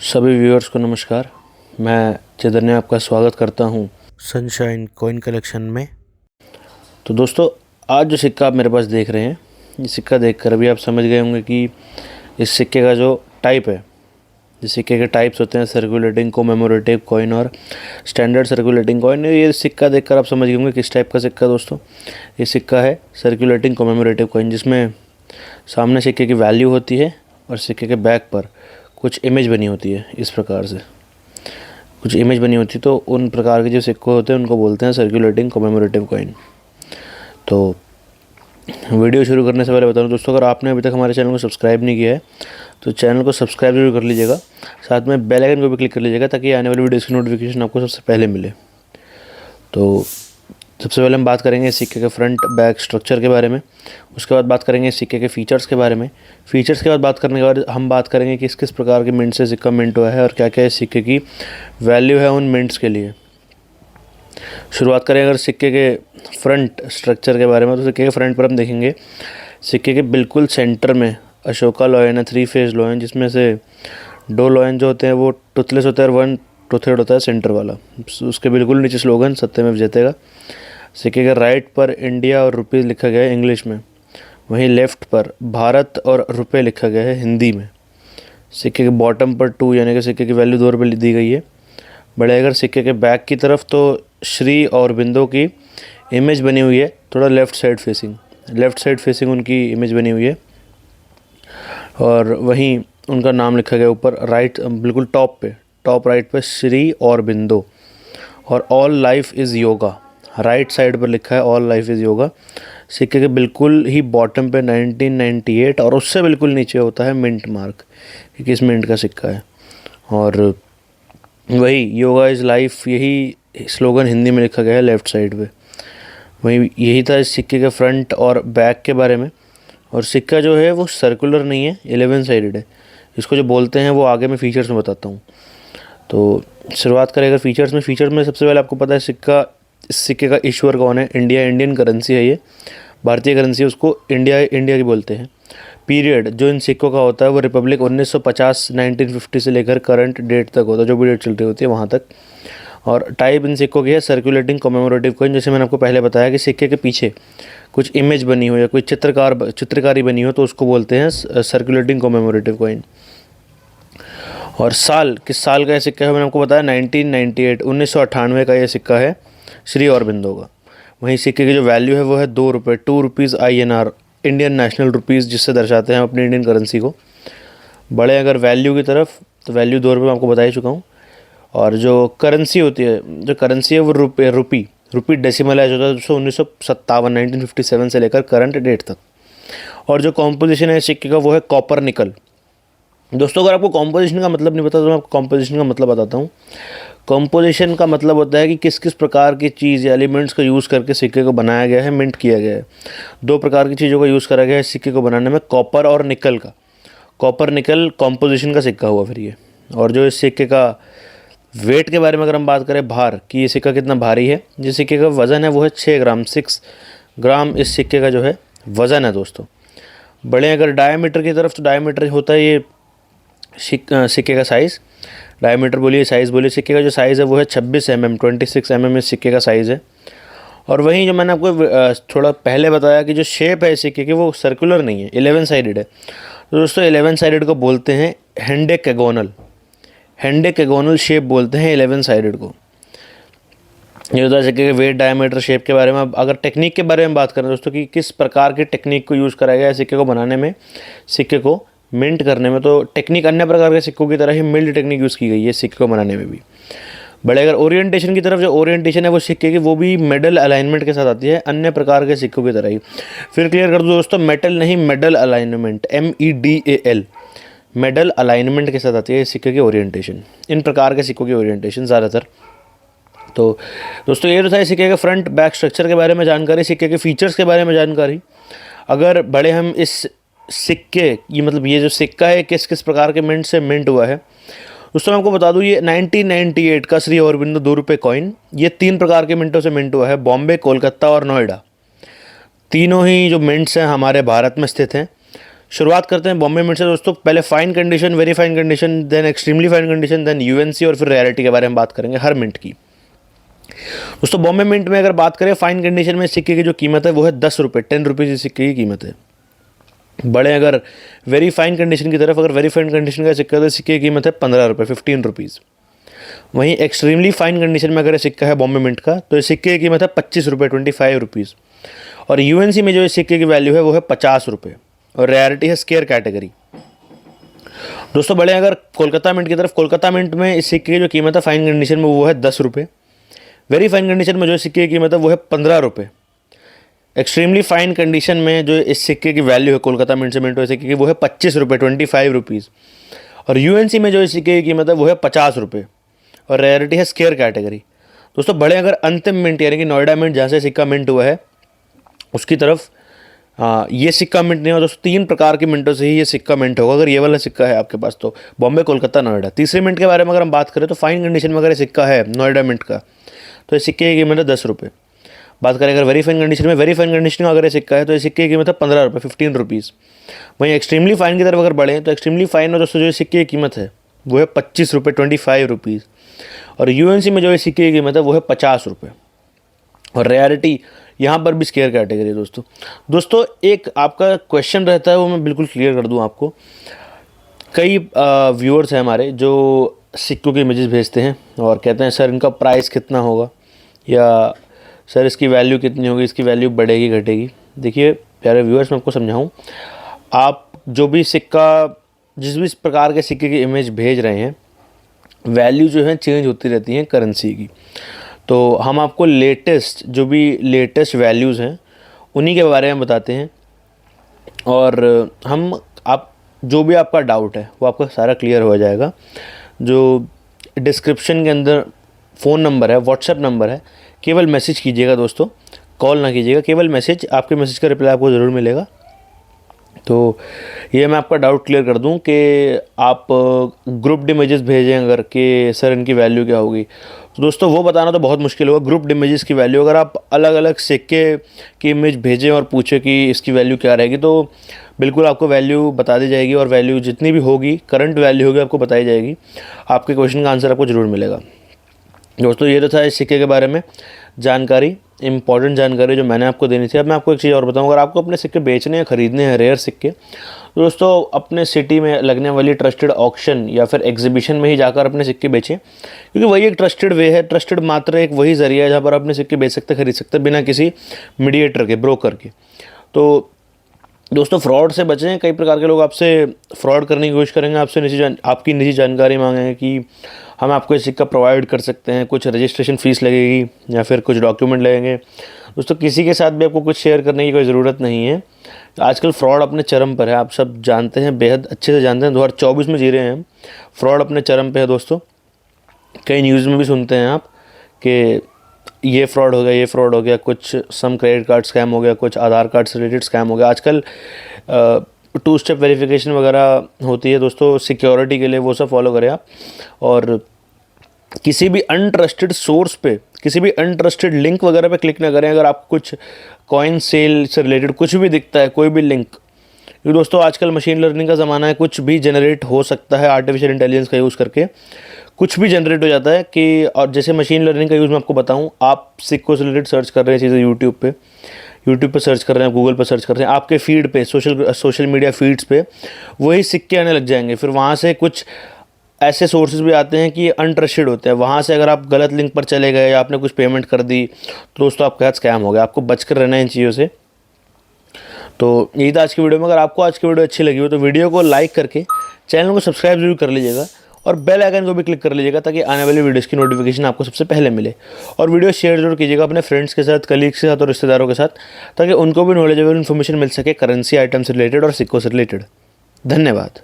सभी व्यूअर्स को नमस्कार। मैं चैतन्य आपका स्वागत करता हूं सनशाइन कॉइन कलेक्शन में। तो दोस्तों, आज जो सिक्का आप मेरे पास देख रहे हैं, ये सिक्का देखकर अभी आप समझ गए होंगे कि इस सिक्के का जो टाइप है, जिस सिक्के के टाइप्स होते हैं सर्कुलेटिंग, कोमेमोरेटिव कॉइन और स्टैंडर्ड सर्कुलेटिंग कॉइन। ये सिक्का देखकर आप समझ गए होंगे किस टाइप का सिक्का। दोस्तों, ये सिक्का है सर्कुलेटिंग कोमेमोरेटिव कॉइन, जिसमें सामने सिक्के की वैल्यू होती है और सिक्के के बैक पर कुछ इमेज बनी होती है। इस प्रकार से कुछ इमेज बनी होती है, तो उन प्रकार के जो सिक्के होते हैं उनको बोलते हैं सर्कुलेटिंग कोमेमोरेटिव कॉइन। तो वीडियो शुरू करने से पहले बता दूं दोस्तों, अगर आपने अभी तक हमारे चैनल को सब्सक्राइब नहीं किया है तो चैनल को सब्सक्राइब जरूर कर लीजिएगा, साथ में बेल आइकन को भी क्लिक कर लीजिएगा ताकि आने वाली वीडियोस की नोटिफिकेशन आपको सबसे पहले मिले। तो सबसे पहले हम बात करेंगे सिक्के के फ्रंट बैक स्ट्रक्चर के बारे में। उसके बाद बात करेंगे सिक्के के फ़ीचर्स के बारे में। फ़ीचर्स के बाद बात करने के बाद हम बात करेंगे कि किस प्रकार के मिंट से सिक्का मिंट हुआ है और क्या क्या इस सिक्के की वैल्यू है उन मिंट्स के लिए। शुरुआत करें अगर सिक्के के फ्रंट स्ट्रक्चर के बारे में, तो सिक्के के फ्रंट पर हम देखेंगे सिक्के के बिल्कुल सेंटर में अशोका लॉयन है, 3 फेज लॉयन, जिसमें से 2 लॉयन जो होते हैं वो टूथलेस होता है और 1 टूथेड होता है सेंटर वाला। उसके बिल्कुल नीचे स्लोगन सत्यमेव जयते। सिक्के के राइट पर इंडिया और रुपीज़ लिखा गया है इंग्लिश में, वहीं लेफ़्ट पर भारत और रुपए लिखा गया है हिंदी में। सिक्के के बॉटम पर 2 यानी कि सिक्के की वैल्यू 2 रुपये दी गई है। बड़े अगर सिक्के के बैक की तरफ तो श्री और बिंदु की इमेज बनी हुई है, थोड़ा लेफ़्ट साइड फेसिंग उनकी इमेज बनी हुई है, और वहीं उनका नाम लिखा गया ऊपर राइट बिल्कुल टॉप राइट पे श्री और बिंदु, और all life is yoga right side पर लिखा है ऑल लाइफ इज़ योगा। सिक्के के बिल्कुल ही बॉटम पे 1998 और उससे बिल्कुल नीचे होता है मिंट मार्क कि किस मिंट का सिक्का है, और वही योगा इज़ लाइफ, यही स्लोगन हिंदी में लिखा गया है लेफ़्ट साइड पे। वही यही था इस सिक्के के फ्रंट और बैक के बारे में। और सिक्का जो है वो सर्कुलर नहीं है, 11 साइडेड है। इसको जो बोलते हैं वो आगे मैं फ़ीचर्स में बताता हूँ। तो शुरुआत करें अगर फ़ीचर्स में सबसे पहले आपको पता है इस सिक्के का इश्यूअर कौन है। इंडियन करेंसी है, ये भारतीय करेंसी है, उसको इंडिया की बोलते हैं। पीरियड जो इन सिक्कों का होता है वो रिपब्लिक 1950 से लेकर करंट डेट तक होता है, जो भी डेट चल रही होती है वहाँ तक। और टाइप इन सिक्कों की है सर्कुलेटिंग कोमेमोरेटिव कॉइन। जैसे मैंने आपको पहले बताया कि सिक्के के पीछे कुछ इमेज बनी हो या कोई चित्रकारी बनी हो तो उसको बोलते हैं सर्कुलेटिंग कोमेमोरेटिव कॉइन। और किस साल का यह सिक्का है, मैंने आपको बताया 1998 का यह सिक्का है श्री अरबिंदो का। वहीं सिक्के की जो वैल्यू है वो है 2 रुपये, 2 rupees INR, Indian national rupees, जिससे दर्शाते हैं हम अपनी इंडियन करेंसी को। बड़े अगर वैल्यू की तरफ, तो वैल्यू 2 रुपये मैं आपको बता ही चुका हूँ। और जो करेंसी है वो रुपी डेसिमलाइज होता है 1957 से लेकर करंट डेट तक। और जो कॉम्पोजिशन है सिक्के का वो है कॉपर निकल। दोस्तों, अगर आपको कॉम्पोजिशन का मतलब नहीं पता तो मैं आपको कॉम्पोजिशन का मतलब बताता हूँ। कॉम्पोजिशन का मतलब होता है कि किस किस प्रकार की चीज़ या एलिमेंट्स का यूज़ करके सिक्के को बनाया गया है, मिंट किया गया है। 2 प्रकार की चीज़ों का यूज़ करा गया है सिक्के को बनाने में, कॉपर और निकल का। कॉपर निकल कॉम्पोजिशन का सिक्का हुआ फिर ये। और जो इस सिक्के का वेट के बारे में अगर हम बात करें, भार कि ये सिक्का कितना भारी है, जिस सिक्के का वज़न है वो है 6 ग्राम, 6 ग्राम इस सिक्के का जो है वज़न है दोस्तों। बड़े अगर डायमीटर की तरफ, तो डायमीटर होता है ये सिक्के का साइज़। डायमीटर बोलिए, साइज़ बोलिए, सिक्के का जो साइज़ है वो है 26 mm, 26 mm इस सिक्के का साइज़ है। और वहीं जो मैंने आपको थोड़ा पहले बताया कि जो शेप है इस सिक्के की वो सर्कुलर नहीं है, 11 साइडेड है। तो दोस्तों 11 साइडेड को बोलते हैं हेंडेकेगोनल शेप बोलते हैं 11 साइडेड को। ये होता है सिक्के के वेट, डायमीटर, शेप के बारे में। अब अगर टेक्निक के बारे में बात करें दोस्तों कि किस प्रकार की टेक्निक को यूज़ कराया गया है सिक्के को बनाने में, सिक्के को मिंट करने में, तो टेक्निक अन्य प्रकार के सिक्कों की तरह ही मिल्ड टेक्निक यूज़ की गई है सिक्के को बनाने में भी। बड़े अगर ओरिएंटेशन की तरफ, जो ओरिएंटेशन है वो सिक्के की वो भी मेडल अलाइनमेंट के साथ आती है, अन्य प्रकार के सिक्कों की तरह ही। फिर क्लियर कर दो दोस्तों, मेटल नहीं medal alignment, MEDAL, medal alignment के साथ आती है सिक्के की ओरिएंटेशन। इन प्रकार के सिक्कों की ओरिएंटेशन ज़्यादातर। तो दोस्तों ये तो था सिक्के के फ्रंट बैक स्ट्रक्चर के बारे में जानकारी, सिक्के के फीचर्स के बारे में जानकारी। अगर बड़े हम इस सिक्के ये मतलब ये जो सिक्का है किस किस प्रकार के मिंट से मिंट हुआ है, दोस्तों मैं आपको बता दूं, ये 1998 का श्री अरबिंदो 2 रुपये कॉइन, ये 3 प्रकार के मिंटों से मिंट हुआ है, बॉम्बे, कोलकाता और नोएडा। तीनों ही जो मिंट्स हैं हमारे भारत में स्थित हैं। शुरुआत करते हैं बॉम्बे मिंट से दोस्तों। पहले fine condition, very fine condition, then extremely fine condition, then UNC और फिर रेयरिटी के बारे में बात करेंगे हर मिंट की। दोस्तों बॉम्बे मिंट में अगर बात करें फाइन कंडीशन में सिक्के की जो कीमत है वो है 10 रुपये, 10 रुपीज़ इस सिक्के की कीमत है। बड़े अगर वेरी फाइन कंडीशन की तरफ, अगर वेरी फाइन कंडीशन का सिक्का तो सिक्के की कीमत है 15 रुपये, 15 रुपीज़। वहीं एक्सट्रीमली फाइन कंडीशन में अगर ये सिक्का है बॉम्बे मिंट का तो इस सिक्के की कीमत है 25 रुपये, 25 रुपीज़। और यूएनसी में जो इस सिक्के की वैल्यू है वो है 50 रुपये और रेयरिटी है स्केयर कैटेगरी। दोस्तों बड़े अगर कोलकाता मिंट की तरफ, कोलकाता मिंट में इस सिक्के की जो कीमत है फाइन कंडीशन में वो है 10 रुपये। वेरी फाइन कंडीशन में जो सिक्के की कीमत है वो है 15 रुपये। एक्सट्रीमली फाइन कंडीशन में जो इस सिक्के की वैल्यू है कोलकाता मिंट से मिंट सिक्के की वो है 25 रुपये, 25 रुपीज़। और यूएनसी में जो इस सिक्के की कीमत है वो है 50 रुपये और रेयरिटी है स्केयर कैटेगरी। दोस्तों बड़े अगर अंतिम मिंट यानी कि नोएडा मिंट जहाँ से सिक्का मिंट हुआ है उसकी तरफ ये सिक्का मिंट नहीं हो दोस्तों, 3 प्रकार के मिंटों से ही ये सिक्का मिंट होगा। अगर ये वाला सिक्का है आपके पास तो बॉम्बे, कोलकाता, नोएडा। तीसरे मिंट के बारे में अगर हम बात करें तो फाइन कंडीशन में अगर ये सिक्का है नोएडा मिंट का तो इस सिक्के की कीमत है 10 रुपये। बात करें अगर वेरी फाइन कंडीशन में, वेरी फाइन कंडीशन का अगर ये सिक्का है तो इस सिक्के की कीमत है 15 रुपये, 15 रुपीज़। वहीं एक्सट्रीमली फाइन की तरफ अगर बढ़ें तो एक्सट्रीमली फाइन में दोस्तों जो सिक्के की कीमत है वो है 25 रुपये, 25 रुपीज़। और यूएनसी में जो सिक्के की कीमत है वो है 50 रुपये और रेयरिटी यहाँ पर भी स्केयर कैटेगरी है दोस्तों एक आपका क्वेश्चन रहता है वो मैं बिल्कुल क्लियर कर दूँ आपको। कई व्यूअर्स हैं हमारे जो सिक्कों के इमेजेस भेजते हैं और कहते हैं सर इनका प्राइस कितना होगा या सर इसकी वैल्यू कितनी होगी, इसकी वैल्यू बढ़ेगी घटेगी। देखिए प्यारे व्यूअर्स, मैं आपको समझाऊँ, आप जो भी सिक्का, जिस भी प्रकार के सिक्के की इमेज भेज रहे हैं वैल्यू जो है चेंज होती रहती हैं करेंसी की। तो हम आपको लेटेस्ट जो भी लेटेस्ट वैल्यूज़ हैं उन्हीं के बारे में बताते हैं और हम आप जो भी आपका डाउट है वो आपका सारा क्लियर हो जाएगा। जो डिस्क्रिप्शन के अंदर फ़ोन नंबर है, व्हाट्सएप नंबर है, केवल मैसेज कीजिएगा दोस्तों, कॉल ना कीजिएगा, केवल मैसेज, आपके मैसेज का रिप्लाई आपको ज़रूर मिलेगा। तो ये मैं आपका डाउट क्लियर कर दूं कि आप ग्रुप्ड इमेजेस भेजें अगर कि सर इनकी वैल्यू क्या होगी, तो दोस्तों वो बताना तो बहुत मुश्किल होगा। ग्रुप्ड इमेजेस की वैल्यू अगर आप अलग अलग सिक्के की इमेज भेजें और पूछें कि इसकी वैल्यू क्या रहेगी तो बिल्कुल आपको वैल्यू बता दी जाएगी और वैल्यू जितनी भी होगी, करंट वैल्यू होगी, आपको बताई जाएगी। आपके क्वेश्चन का आंसर आपको ज़रूर मिलेगा। दोस्तों ये तो था इस सिक्के के बारे में जानकारी, इंपॉर्टेंट जानकारी जो मैंने आपको देनी थी। अब मैं आपको एक चीज़ और बताऊं, अगर आपको अपने सिक्के बेचने या ख़रीदने हैं रेयर सिक्के, तो दोस्तों अपने सिटी में लगने वाली ट्रस्टेड ऑक्शन या फिर एग्जीबिशन में ही जाकर अपने सिक्के बेचें, क्योंकि वही एक ट्रस्टेड वे है, ट्रस्टेड मात्र एक वही ज़रिया है जहाँ पर अपने सिक्के बेच सकते, खरीद सकते बिना किसी मीडिएटर के, ब्रोकर के। तो दोस्तों फ्रॉड से बचें। कई प्रकार के लोग आपसे फ्रॉड करने की कोशिश करेंगे, आपसे आपकी निजी जानकारी मांगेंगे कि हम आपको ये सिक्का प्रोवाइड कर सकते हैं, कुछ रजिस्ट्रेशन फ़ीस लगेगी या फिर कुछ डॉक्यूमेंट लगेंगे। दोस्तों किसी के साथ भी आपको कुछ शेयर करने की कोई ज़रूरत नहीं है। आजकल फ्रॉड अपने चरम पर है, आप सब जानते हैं, बेहद अच्छे से जानते हैं। 2024 में जी रहे हैं हम, फ्रॉड अपने चरम पर है दोस्तों। कई न्यूज़ में भी सुनते हैं आप कि ये फ्रॉड हो गया, ये फ्रॉड हो गया, कुछ सम क्रेडिट कार्ड स्कैम हो गया, कुछ आधार कार्ड से रिलेटेड स्कैम हो गया। आजकल 2 स्टेप वेरिफिकेशन वगैरह होती है दोस्तों सिक्योरिटी के लिए, वो सब फॉलो करें आप। और किसी भी अनट्रस्टेड सोर्स पे, किसी भी अनट्रस्टेड लिंक वगैरह पे क्लिक ना करें। अगर आपको कुछ कॉइन सेल से रिलेटेड कुछ भी दिखता है, कोई भी लिंक, क्योंकि दोस्तों आजकल मशीन लर्निंग का ज़माना है, कुछ भी जनरेट हो सकता है आर्टिफिशियल इंटेलिजेंस का यूज़ करके, कुछ भी जनरेट हो जाता है कि। और जैसे मशीन लर्निंग का यूज़ मैं आपको बताऊं, आप सिक्कों से रिलेटेड सर्च कर रहे हैं चीज़ें यूट्यूब पे सर्च कर रहे हैं, गूगल पे सर्च कर रहे हैं, आपके फीड पे, सोशल मीडिया फीड्स पे वही सिक्के आने लग जाएंगे। फिर वहाँ से कुछ ऐसे सोर्सेज भी आते हैं कि अनट्रस्टेड होते हैं, वहाँ से अगर आप गलत लिंक पर चले गए या आपने कुछ पेमेंट कर दी तो दोस्तों आपके साथ स्कैम हो गया। आपको बचकर रहना है इन चीज़ों से। तो यही था आज की वीडियो में। अगर आपको आज की वीडियो अच्छी लगी हो तो वीडियो को लाइक करके चैनल को सब्सक्राइब जरूर कर लीजिएगा और बेल आइकन को भी क्लिक कर लीजिएगा ताकि आने वाली वीडियोस की नोटिफिकेशन आपको सबसे पहले मिले। और वीडियो शेयर जरूर कीजिएगा अपने फ्रेंड्स के साथ, कलीग्स के साथ और रिश्तेदारों के साथ, ताकि उनको भी नॉलेजेबल इन्फॉर्मेशन मिल सके करेंसी आइटम से रिलेटेड और सिक्कों से रिलेटेड। धन्यवाद।